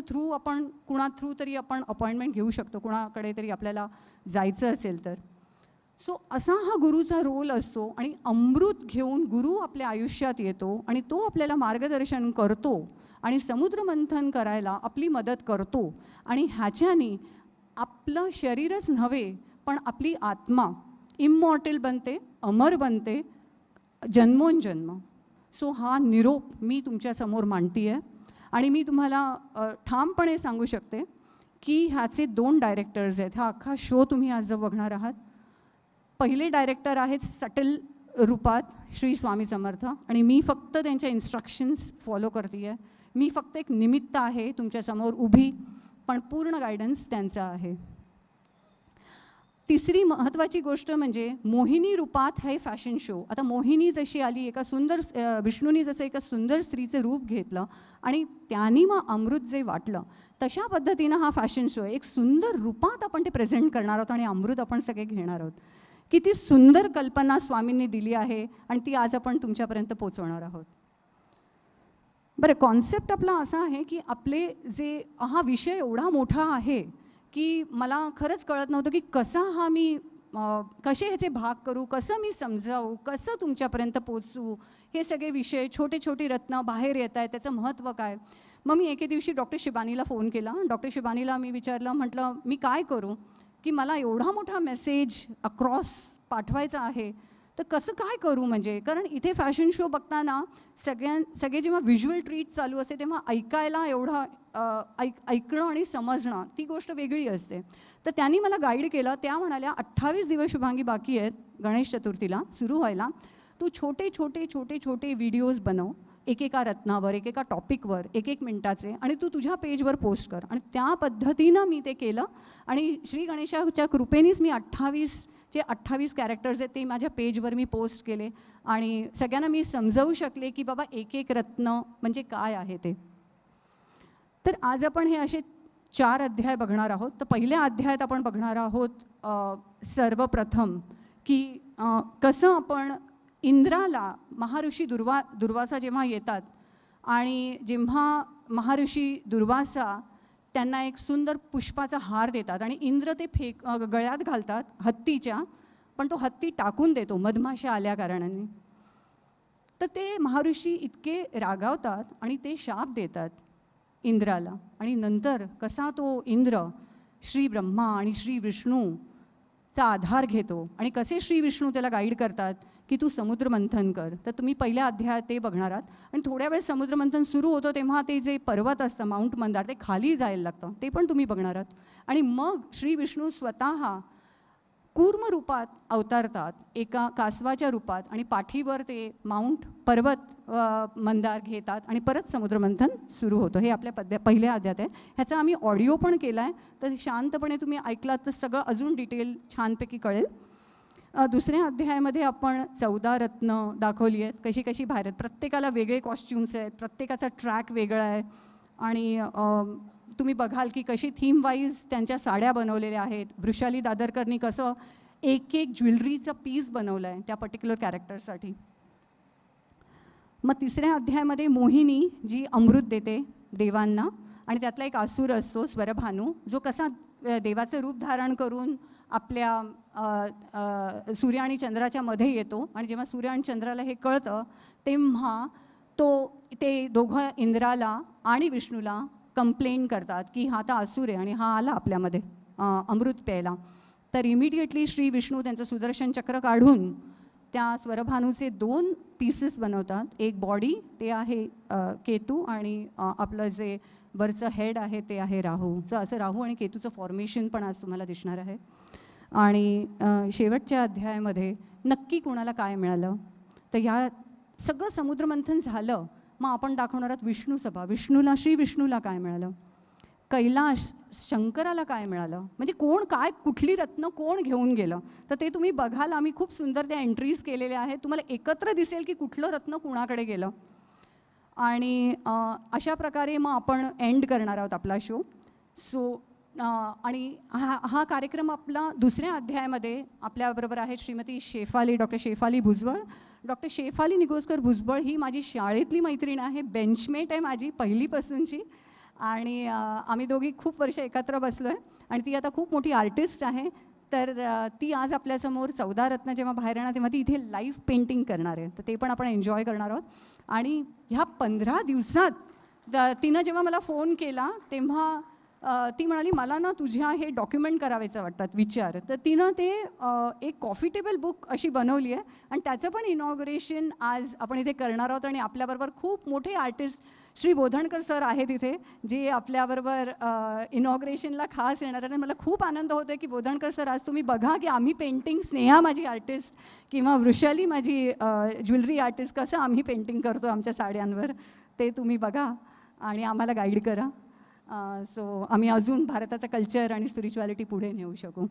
कुणा थ्रू तरी आपण अपॉइंटमेंट घेऊ शकतो, कुणाकडे तरी आपल्याला जायचं असेल तर. सो असा हा गुरुचा रोल असतो. आणि अमृत घेऊन गुरु आपल्या आयुष्यात येतो आणि तो आपल्याला मार्गदर्शन करतो आणि समुद्रमंथन करायला आपली मदत करतो. आणि ह्याच्याने आपलं शरीरच नव्हे पण आपली आत्मा इमॉर्टल बनते, अमर बनते जन्मोनजन्म. सो हा निरोप मी तुमच्यासमोर मांडते आहे. आणि मी तुम्हाला ठामपणे सांगू शकते की ह्याचे 2 डायरेक्टर्स आहेत. हा अख्खा शो तुम्ही आज जो बघणार आहात, पहिले डायरेक्टर आहेत सटल रूपात श्री स्वामी समर्थ आणि मी फक्त त्यांच्या इन्स्ट्रक्शन्स फॉलो करते आहे. मी फक्त एक निमित्त आहे तुमच्यासमोर उभी, पण पूर्ण गायडन्स त्यांचा आहे. तिसरी महत्त्वाची गोष्ट म्हणजे मोहिनी रूपात हे फॅशन शो. आता मोहिनी जशी आली, विष्णूनी जसं एका सुंदर स्त्रीचं रूप घेतलं आणि त्यांनी मग अमृत जे वाटलं, तशा पद्धतीनं हा फॅशन शो एक सुंदर रूपात आपण ते प्रेझेंट करणार आहोत आणि अमृत आपण सगळे घेणार आहोत. किती सुंदर कल्पना स्वामींनी दिली आहे आणि ती आज आपण तुमच्यापर्यंत पोचवणार आहोत. बरं, कॉन्सेप्ट आपला असा आहे की आपले हा विषय एवढा मोठा आहे की मला खरंच कळत नव्हतं की कसे ह्याचे भाग करू, कसं मी समजावू, कसं तुमच्यापर्यंत पोचवू. हे सगळे विषय छोटे छोटे रत्न बाहेर येत आहेत, त्याचं महत्त्व काय. मग मी एके दिवशी डॉक्टर शिबानीला फोन केला. डॉक्टर शिबानीला मी विचारलं, म्हटलं मी काय करू की मला एवढा मोठा मेसेज अक्रॉस पाठवायचा आहे, तर कसं काय करू. म्हणजे कारण इथे फॅशन शो बघताना सगळे जेव्हा व्हिज्युअल ट्रीट चालू असते तेव्हा ऐकायला ऐकणं आणि समजणं ती गोष्ट वेगळी असते. तर त्यांनी मला गाईड केलं. त्या म्हणाल्या 28 दिवस शुभांगी बाकी आहेत गणेश चतुर्थीला सुरू व्हायला. तू छोटे छोटे छोटे छोटे व्हिडिओज बनव, एकेका रत्नावर, एकेका टॉपिकवर 1-1 मिनिटाचे, आणि तू तुझ्या पेजवर पोस्ट कर. आणि त्या पद्धतीनं मी ते केलं आणि श्री गणेशाच्या कृपेनेच मी 28 कॅरेक्टर्स आहेत ते माझ्या पेजवर मी पोस्ट केले आणि सगळ्यांना मी समजावू शकले की बाबा एक रत्न म्हणजे काय आहे ते. तर आज आपण हे असे 4 अध्याय बघणार आहोत. तर पहिल्या अध्यायात आपण बघणार आहोत सर्वप्रथम की कसं आपण इंद्राला महर्षी दुर्वासा जेव्हा येतात आणि जेव्हा महर्षी दुर्वासा त्यांना एक सुंदर पुष्पाचा हार देतात आणि इंद्र ते गळ्यात घालतात हत्तीच्या, पण तो हत्ती टाकून देतो मधमाशा आल्या कारणाने. तर ते महर्षी इतके रागावतात आणि ते शाप देतात इंद्राला. आणि नंतर कसा तो इंद्र श्री ब्रह्मा आणि श्री विष्णूचा आधार घेतो आणि कसे श्री विष्णू त्याला गाईड करतात की तू समुद्रमंथन कर. तर तुम्ही पहिल्या अध्यायात ते बघणार आहात. आणि थोड्या वेळ समुद्रमंथन सुरू होतं तेव्हा ते जे पर्वत असतं माउंट मंदार ते खाली जायला लागतं, ते पण तुम्ही बघणार आहात. आणि मग श्री विष्णू स्वतः कूर्म रूपात अवतरतात एका कासवाच्या रूपात आणि पाठीवर ते पर्वत मंदार घेतात आणि परत समुद्रमंथन सुरू होतं. हे आपल्या पहिल्या अध्यायात आहे. ह्याचा आम्ही ऑडिओ पण केला आहे, तर शांतपणे तुम्ही ऐकलात तर सगळं अजून डिटेल छानपैकी कळेल. दुसऱ्या अध्यायामध्ये आपण 14 रत्न दाखवली आहेत, कशी कशी बाहेर आहेत. प्रत्येकाला वेगळे कॉस्ट्युम्स आहेत, प्रत्येकाचा ट्रॅक वेगळा आहे. आणि तुम्ही बघाल की कशी थीम वाईज त्यांच्या साड्या बनवलेल्या आहेत. वृषाली दादरकरनी कसं एक ज्वेलरीचं पीस बनवलं आहे त्या पर्टिक्युलर कॅरेक्टरसाठी. मग तिसऱ्या अध्यायामध्ये मोहिनी जी अमृत देते देवांना आणि त्यातला एक असुर असतो स्वरभानू, जो कसा देवाचं रूप धारण करून आपल्या सूर्य आणि चंद्राच्या मध्ये येतो आणि जेव्हा सूर्य आणि चंद्राला हे कळतं तेव्हा ते दोघं इंद्राला आणि विष्णूला कंप्लेन करतात की हा आता असुर आहे आणि हा आला आपल्यामध्ये अमृत प्यायला. तर इमिडिएटली श्री विष्णू त्यांचं सुदर्शन चक्र काढून त्या स्वरभानूचे 2 पीसेस बनवतात. एक बॉडी ते आहे केतू आणि आपलं जे वरचं हेड आहे ते आहे राहूचं. असं राहू आणि केतूचं फॉर्मेशन पण आज तुम्हाला दिसणार आहे. आणि शेवटच्या अध्यायामध्ये नक्की कोणाला काय मिळालं तर या सगळं समुद्रमंथन झालं. मग आपण दाखवणार आहोत विष्णू सभा. विष्णूला श्री विष्णूला काय मिळालं, कैलाश शंकराला काय मिळालं, म्हणजे कोण काय कुठली रत्न कोण घेऊन गेलं. तर ते तुम्ही बघाल. आम्ही खूप सुंदर त्या एंट्रीज केलेल्या आहेत. तुम्हाला एकत्र दिसेल की कुठलं रत्न कुणाकडे गेलं. आणि अशा प्रकारे मग आपण एंड करणार आहोत आपला शो. सो आणि हा कार्यक्रम आपला दुसऱ्या अध्यायामध्ये आपल्याबरोबर आहेत श्रीमती शेफाली, डॉक्टर शेफाली भुजबळ. डॉक्टर शेफाली निगोस्कर भुजबळ ही माझी शाळेतली मैत्रीण आहे, बेंचमेट आहे माझी पहिलीपासूनची. आणि आम्ही दोघी खूप वर्ष एकत्र बसलो आहे. आणि ती आता खूप मोठी आर्टिस्ट आहे. तर ती आज आपल्यासमोर 14 रत्न जेव्हा बाहेर येणार तेव्हा ती इथे लाईव्ह पेंटिंग करणार आहे. तर ते पण आपण एन्जॉय करणार आहोत. आणि ह्या 15 दिवसात तिनं जेव्हा मला फोन केला तेव्हा ती म्हणाली मला ना तुझ्या हे डॉक्युमेंट करायचं वाटतात विचार. तर तिनं ते एक कॉफी टेबल बुक अशी बनवली आहे आणि त्याचं पण इनॉग्रेशन आज आपण इथे करणार आहोत. आणि आपल्याबरोबर खूप मोठे आर्टिस्ट श्री बोधणकर सर आहेत इथे, जे आपल्याबरोबर इनॉग्रेशनला खास येणार आहे. मला खूप आनंद होतो आहे की बोधणकर सर आज तुम्ही बघा की आम्ही पेंटिंग, स्नेहा माझी आर्टिस्ट किंवा वृषाली माझी ज्वेलरी आर्टिस्ट, कसं आम्ही पेंटिंग करतो आमच्या साड्यांवर ते तुम्ही बघा आणि आम्हाला गाईड करा. सो आम्ही अजून भारताचं कल्चर आणि स्पिरिच्युअलिटी पुढे नेऊ शकू.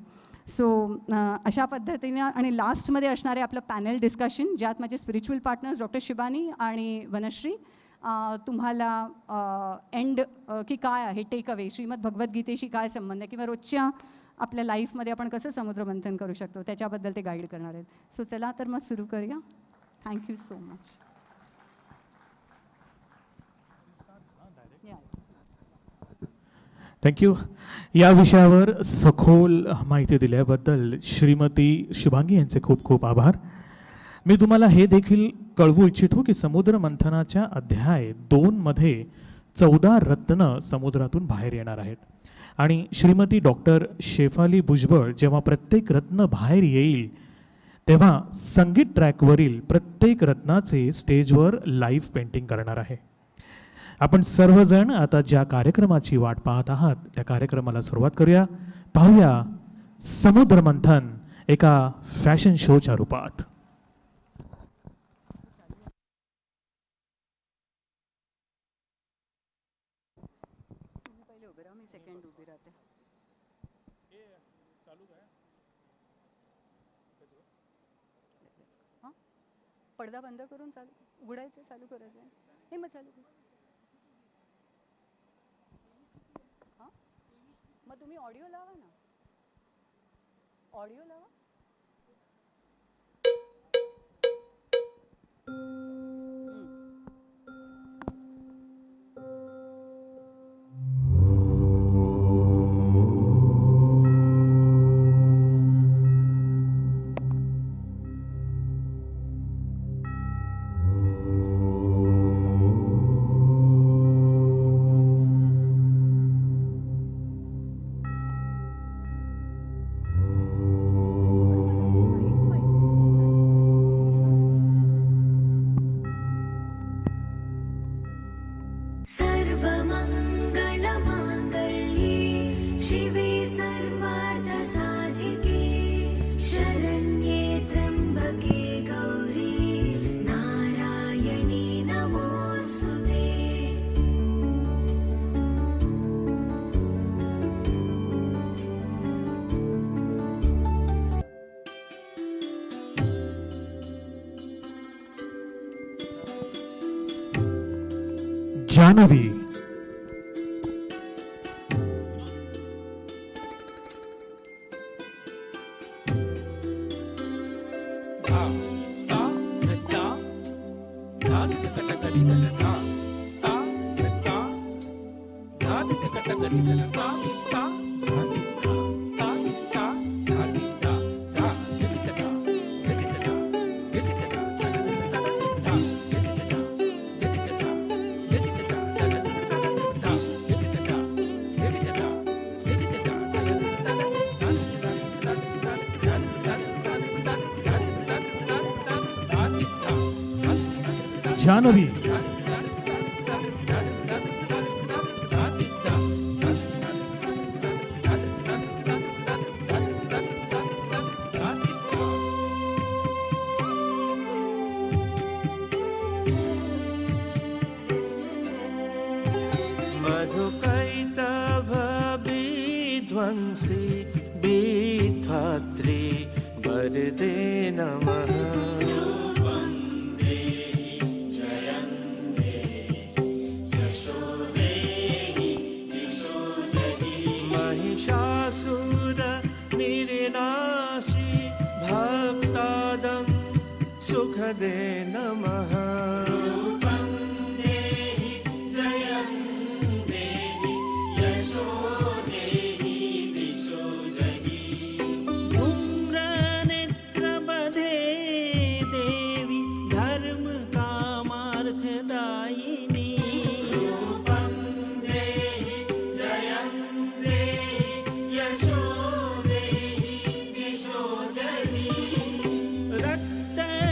सो अशा पद्धतीने आणि लास्टमध्ये असणारे आपलं पॅनल डिस्कशन, ज्यात माझे स्पिरिच्युअल पार्टनर्स डॉक्टर शिबानी आणि वनश्री तुम्हाला एंड की काय आहे टेक अवे, श्रीमद भगवद्गीतेशी काय संबंध आहे किंवा रोजच्या आपल्या लाईफमध्ये आपण कसं समुद्रमंथन करू शकतो त्याच्याबद्दल ते गाईड करणार आहेत. सो चला तर मग सुरू करूया. Thank you so much. थँक्यू. या विषयावर सखोल माहिती दिल्याबद्दल श्रीमती शुभांगी यांचे खूप खूप आभार. मी तुम्हाला हे देखील कळवू इच्छितो की समुद्र मंथनाच्या अध्याय 2 मध्ये 14 रत्न समुद्रातून बाहेर येणार आहेत. आणि श्रीमती डॉक्टर शेफाली भुजबळ जेव्हा प्रत्येक रत्न बाहेर येईल तेव्हा संगीत ट्रॅकवरील प्रत्येक रत्नाचे स्टेजवर लाईव्ह पेंटिंग करणार आहे. आपण सर्वजण आता ज्या कार्यक्रमाची वाट पाहत आहात त्या कार्यक्रमाला सुरुवात करूया. पाहूया समुद्र मंथन एका फॅशन शोच्या रूपात. पडदा बंद करून उघडायचं चालू करायचं. हे मग चालू कर. हां मग तुम्ही ऑडिओ लावा ना, ऑडिओ लावा. जानवी. जान्हवी. मधुकैतभविध्वंसी विधात्री वरदे नमः. महिषासुर निर्नाशी भक्तादं सुखदे नमः. धूम्रनेत्रपदे देवी धर्मकामार्थदायिनी.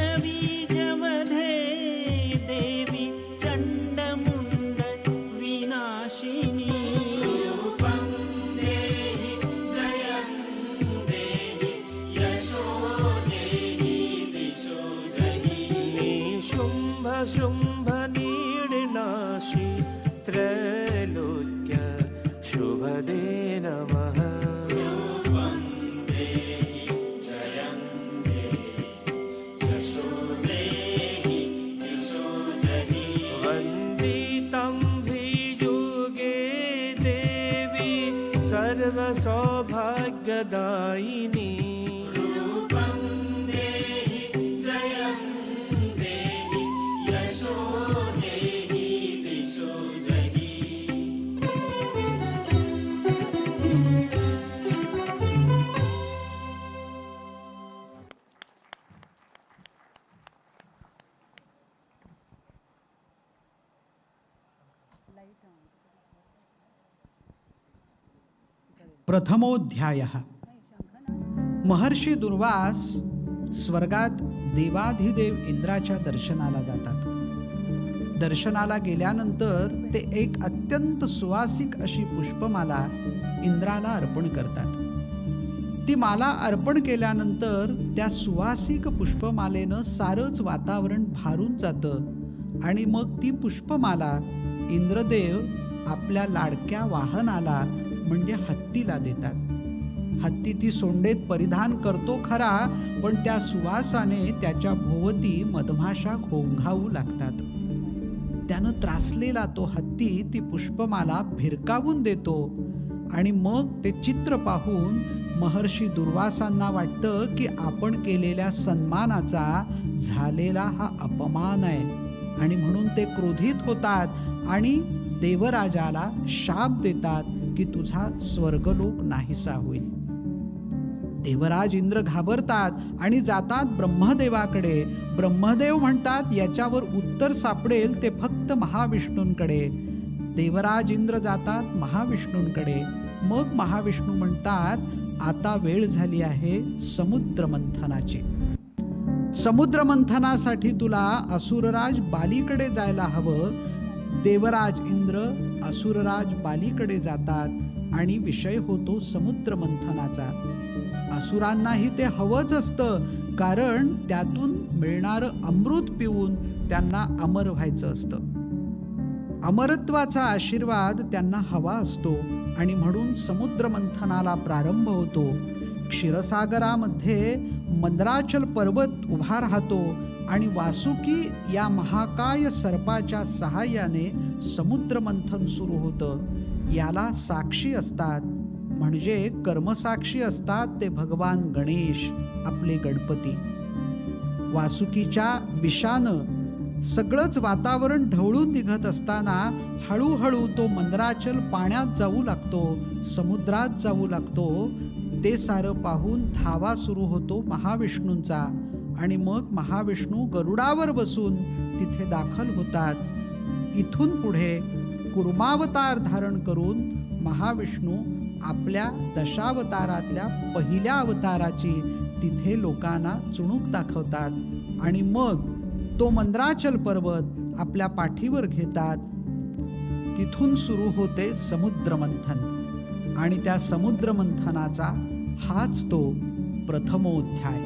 रक्तबीजमध्ये देवी चण्डमुण्ड विनाशिनी. शुम्भ शुम्भ नीडनाशी त्रैलोक्य शुभदे नमः. वन्दितं भियुगे देवी सर्वसौभाग्यदायिनी. प्रथमोध्यायः. महर्षी दुर्वास स्वर्गात देवाधिदेव इंद्राच्या दर्शनाला जातात. दर्शनाला गेल्यानंतर ते एक अत्यंत सुवासिक अशी पुष्पमाला इंद्राला अर्पण करतात. ती माला अर्पण केल्यानंतर त्या सुवासिक पुष्पमालेनं सारंच वातावरण भारून जातं आणि मग ती पुष्पमाला इंद्रदेव आपल्या लाडक्या वाहनाला म्हणजे हत्तीला देतात. हत्ती ती सोंडेत परिधान करतो खरा, पण त्या सुवासाने त्याच्या भोवती मधमाशा घोंघावू लागतात. त्यानं त्रासलेला तो हत्ती ती पुष्पमाला भिरकावून देतो आणि मग ते चित्र पाहून महर्षी दुर्वासांना वाटतं की आपण केलेल्या सन्मानाचा झालेला हा अपमान आहे आणि म्हणून ते क्रोधित होतात आणि देवराजाला शाप देतात की तुझा स्वर्गलोक नाहीसा होईल. देवराज इंद्र घाबरतात आणि जातात ब्रह्मदेवाकडे. ब्रह्मदेव म्हणतात याच्यावर उत्तर सापडेल ते फक्त महाविष्णूंकडे. देवराज इंद्र जातात महाविष्णूंकडे. मग महाविष्णू म्हणतात आता वेळ झाली आहे समुद्र मंथनाची. समुद्र मंथनासाठी तुला असुरराज बालीकडे जायला हवं. देवराज इंद्र असुरराज बालीकडे जातात आणि विषय होतो समुद्र मंथनाचा. असुरांनाही ते हवंच असतं, कारण त्यातून मिळणारं अमृत पिऊन त्यांना अमर व्हायचं असतं. अमरत्वाचा आशीर्वाद त्यांना हवा असतो आणि म्हणून समुद्र मंथनाला प्रारंभ होतो. क्षीरसागरामध्ये मंदराचल पर्वत उभा राहतो आणि वासुकी या महाकाय सर्पाच्या सहाय्याने समुद्र मंथन सुरू होतं. याला साक्षी असतात म्हणजे कर्मसाक्षी असतात ते भगवान गणेश, आपले गणपती. वासुकीच्या विषानं सगळंच वातावरण ढवळून निघत असताना हळूहळू तो मंदराचल पाण्यात जाऊ लागतो, समुद्रात जाऊ लागतो. ते सारं पाहून धावा सुरू होतो महाविष्णूंचा आणि मग महाविष्णू गरुडावर बसून तिथे दाखल होतात. इथून पुढे कुर्मावतार धारण करून महाविष्णू आपल्या दशावतारातल्या पहिल्या अवताराची तिथे लोकांना चुणूक दाखवतात आणि मग तो मंद्राचल पर्वत आपल्या पाठीवर घेतात. तिथून सुरू होते समुद्रमंथन आणि त्या समुद्रमंथनाचा हाच तो प्रथमोध्याय.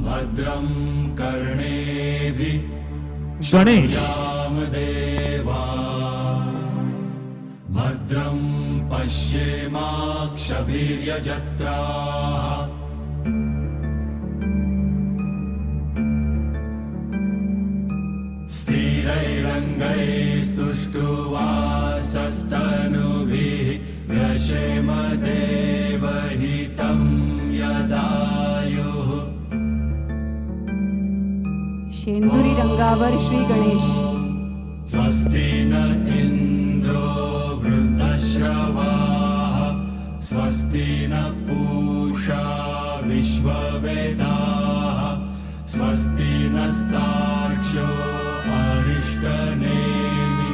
भद्रं कर्णेभिः गणेश देवा भद्रं पश्येमाक्षभिर्यजत्राः स्थिरैरङ्गैस्तुष्टुवासस्तनुभिः व्यशेम देवहितं यदायुः. शेंदुरी रंगावर श्री गणेश. स्वस्ति न इन्द्रो वृद्धश्रवाः स्वस्ति न पूषा विश्ववेदाः स्वस्ति नस्तार्क्ष्यो अरिष्टनेमि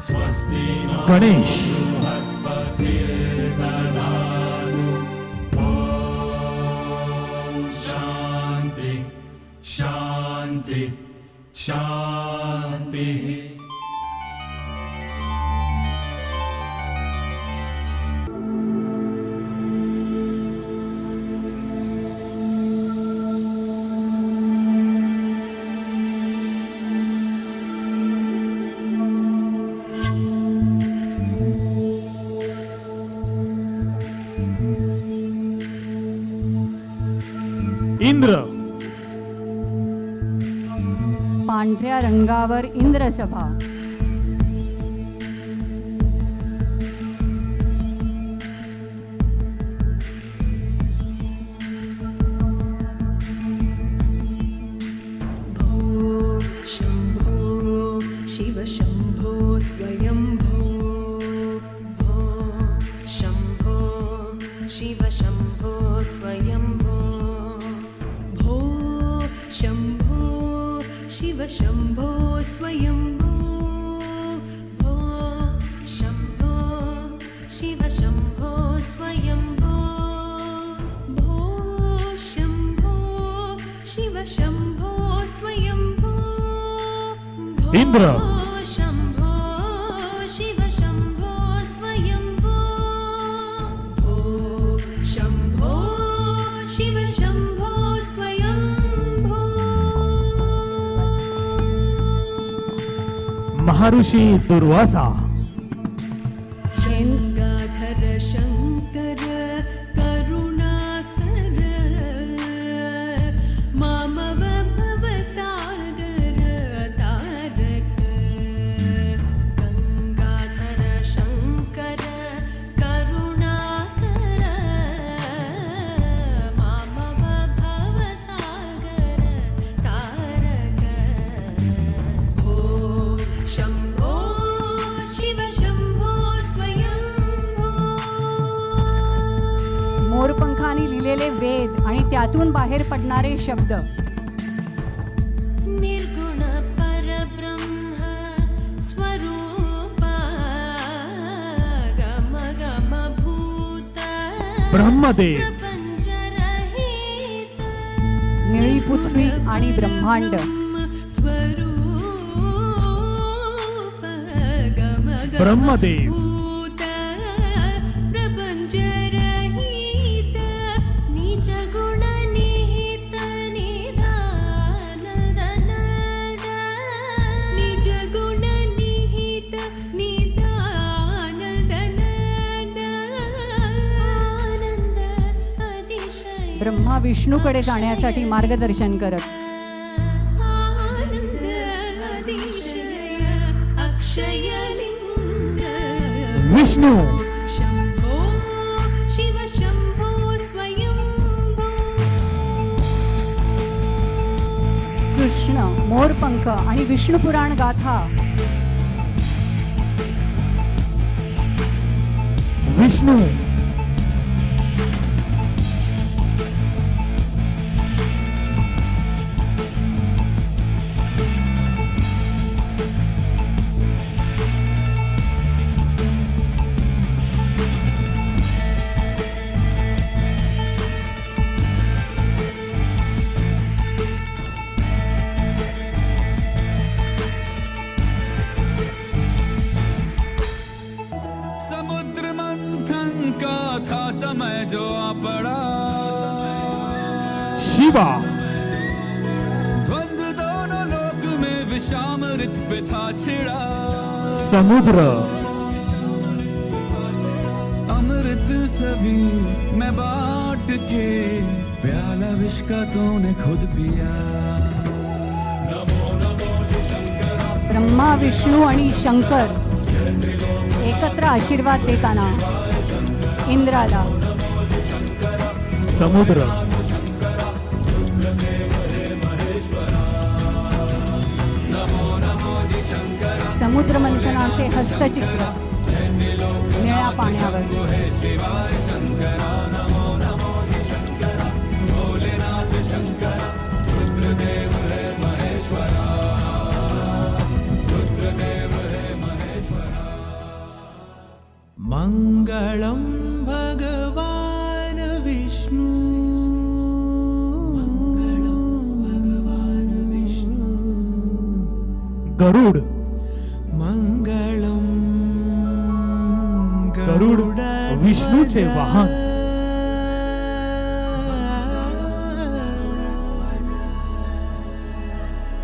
स्वस्ति नो गणेश बृहस्पतिर्दधातु. ॐ शान्ति शान्ति शान्तिः. इंद्र पांढऱ्या रंगावर इंद्रसभा. शंभो शिव शंभो स्वयंभो. भो शंभो शिव शंभो स्वयंभो. भो शंभो शिव शंभो स्वयंभो. भो शंभो शिव शंभो स्वयंभो. भो शंभो शिव शंभो स्वयंभो. इंद्र शंभो शिव शंभो स्वयंभो. भो शंभो शिव शंभो स्वयंभो. महर्षी दुर्वासा. गंगाधर शंकर करुणाकर मामव भवसागर तारक. गंगाधर शंकर करुणाकर मामव भवसागर तारक. भो शंभो शिव शंभो स्वयंभो. मोरपंखाने लिहिलेले वेद आणि त्यातून बाहेर पडणारे शब्द. निर्गुण परब्रह्म स्वरूप गम गम भूत ब्रह्मदेव प्रपंचरहित. निळी पृथ्वी आणि ब्रह्मांड. स्वरूप गम गम ब्रह्मदेव भूत प्रपंचरहित. निज गुण निहित निदानंद नंद. निज गुण निहित निदानंद नंद. आनंद अतिशय ब्रह्मा विष्णूकडे जाण्यासाठी मार्गदर्शन करत. आनंद अतिशय अक्षयलिंग. विष्णू शंभो शिव शंभो स्वयंभो. कृष्ण मोरपंख आणि विष्णू पुराण गाथा. विष्णू, समुद्र मंथन का था समय जो आ पड़ा, शिवा, द्वंद्व दोनों लोक में विषामृत पे था छिड़ा, समुद्र, अमृत सभी मैं बांट के, प्याला विष का तूने खुद पिया। ब्रह्मा विष्णू आणि शंकर एकत्र आशीर्वाद देताना इंद्राला समुद्र, समुद्र मंथनाचे हस्तचित्र निळ्या पाण्यावर. मंगळं भगवान विष्णू, गरुड, मंगळं गरुड विष्णूचे वाहन.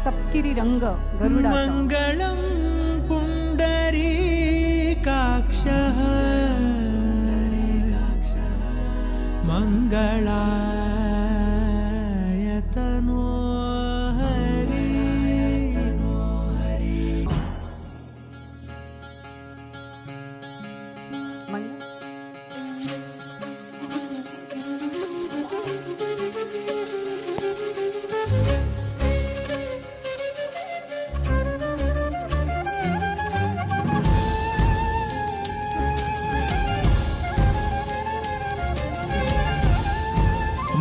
तपकिरी रंग गरुडाचा. मंगळं पुंडरीकाक्षः, मंगळाय तनो हरी.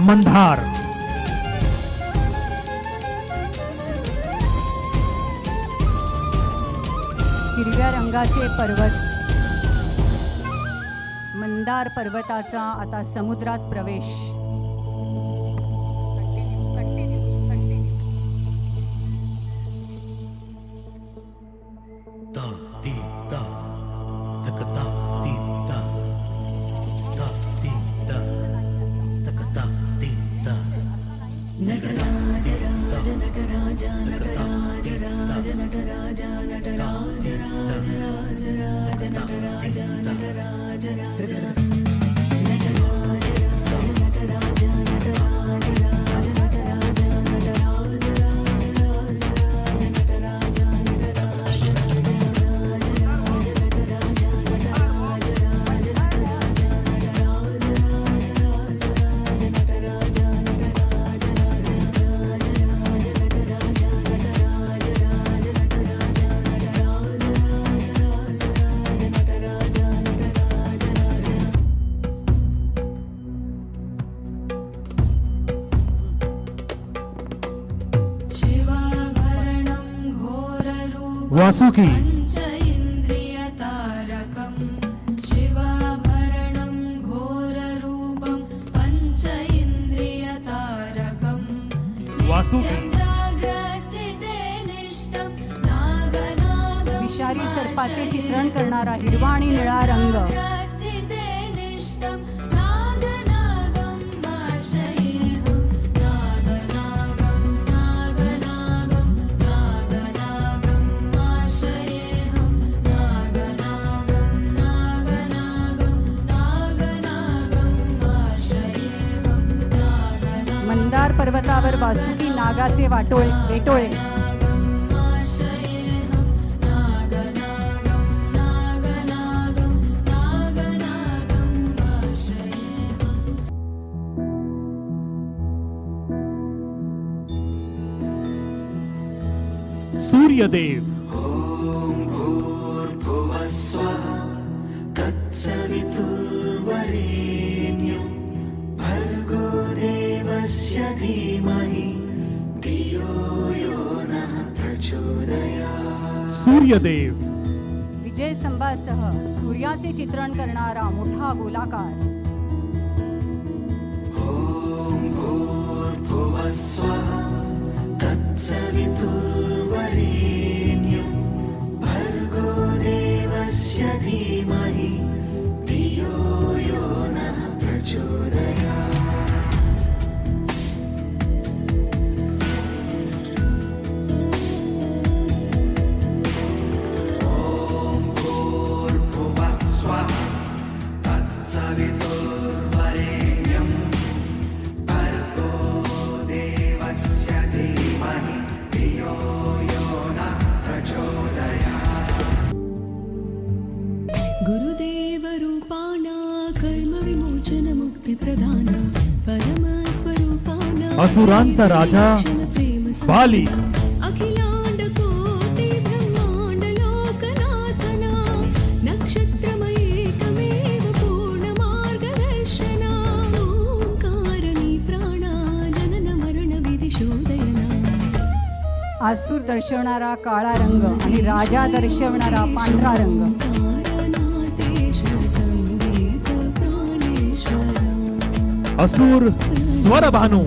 मंधार, हिरव्या रंगाचे पर्वत. मंदार पर्वताचा आता समुद्रात प्रवेश. वासुकी, पञ्चइन्द्रियतारकं शिवाभरणं घोररूपं पञ्चइन्द्रियतारकं वासुकी, जाग्रस्थिते निष्ठं नागनागं विषारी सर्पाचे चित्रण करणारा हिरवा आणि निळा रंग. जाग्रस्थिते निष्ठं नागनागं आश्रयेऽहं नागनागं नागनागं नागनागं आश्रयेऽहं नागनागं नागनागं नागनागं आश्रयेऽहं नागनागं मंदार पर्वतावर वासुकी नागाचे वेटोळे. आश्रयेऽहं नागनागं नागनागं नागनागं आश्रयेऽहं. सूर्यदेव, भूर्भुवः स्वः तत्सवितुर्वरेण्यम् सूर्यदेव. विजय स्तंभासह सूर्याचे चित्रण करणारा मोठा गोलाकार. गुरुदेव रूपाणा कर्म विमोचन मुक्ती प्रदान परम स्वरूपाना असुरांचा राजा बाली. अखिलांड कोटि ब्रह्मांड लोकनाथना नक्षत्रमयेकमेव पूर्ण मार्गदर्शना ओंकारणी प्राणा जनन मरण विधि शोधयना. आसूर दर्शवणारा काळा रंग आणि राजा दर्शवणारा पांढरा रंग. असुर स्वरभानू.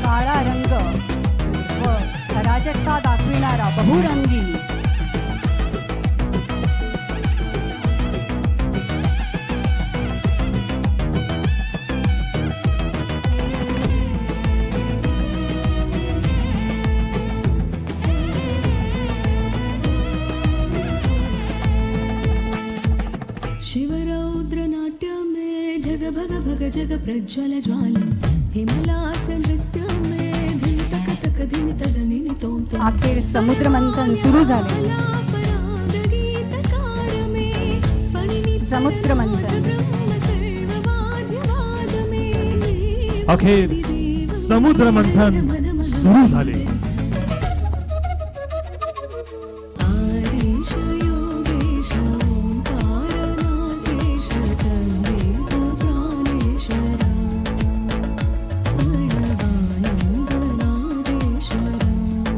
काळा रंग व अराजकता दाखविणारा बहुरंगी. शिवरौद्र नाट्य में जग भग भग जग प्रज्वल ज्वाल हिमलास नृत्य में धिम तक तक धिम तदनि नितों अखेर समुद्र मंथन सुरू झाले. समुद्र मंथन. अखेर समुद्र मंथन सुरू झाले.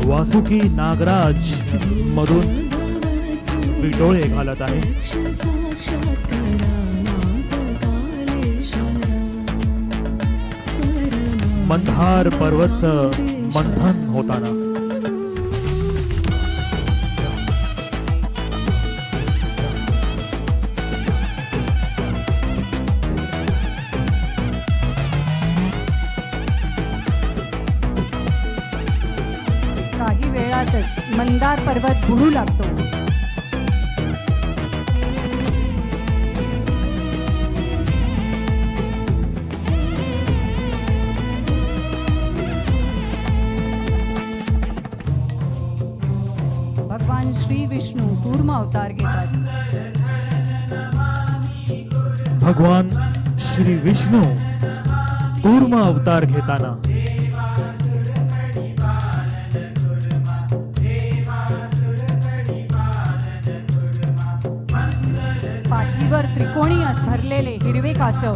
वासुकी नागराज मधून विडोळे घालत आहे. मंधार पर्वतचं मंथन होताना काही वेळातच मंदार पर्वत बुडू लागतो. भगवान श्री विष्णू कूर्म अवतार घेतात. भगवान श्री विष्णू कूर्म अवतार घेताना पाठीवर त्रिकोणी भरलेले हिरवे कासव.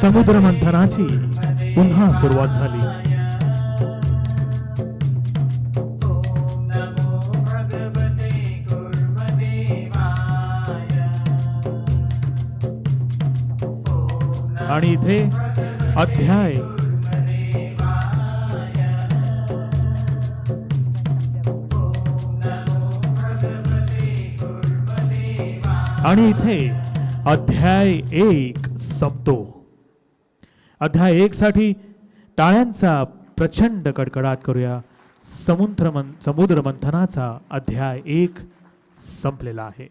समुद्र मंथनाची पुन्हा सुरुवात झाली. आणि इथे अध्याय आणि इथे अध्याय 1 संपतो. अध्याय 1 साठी टाळ्यांचा प्रचंड कडकडाट करूया. समुद्र मंथनाचा अध्याय 1 संपलेला आहे.